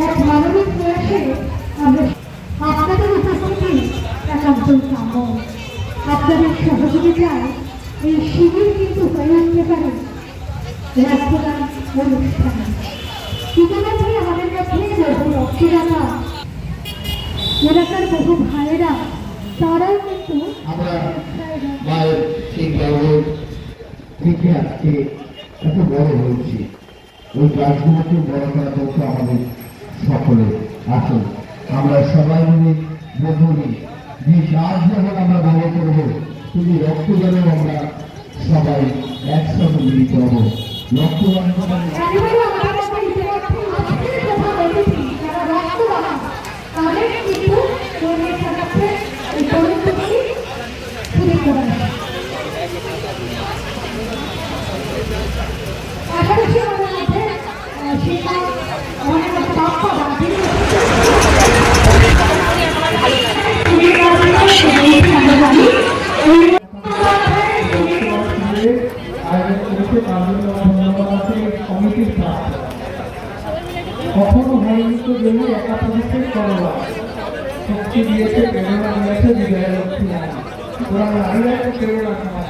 এক মানবিক প্রয়াসে আমরা আপনাদের উপস্থিতি একান্তই কাম্য। আপনাদের সহযোগিতায় এই শিবির কিন্তু হয়ে উঠতে পারে রক্তদান অনুষ্ঠান। ইতিমধ্যে আমাদের কাছে বহু রক্তদাতা এলাকার বহু ভাইয়েরা তারাও কিন্তু আমরা মায়ের সেই গর্বের দেখে আজকে এত বড় হয়েছি। ওই গাছগুলোকে বড় করা দরকার আমাদের সকলে। আসুন আমরা সবাই মিলে বলি যে গাছ যখন আমরা বড় করবো শুধু রক্তদানেও আমরা সবাই একসাথে মিলিত হব। রক্তদান কখনো হয়নি তো জন্য একা প্রতিষ্ঠান করবা শক্তি দিয়েছে, প্রেরণা দিয়েছে, বিজয় লক্ষ্মী ওরা নারীরা প্রেরণা সমাজ।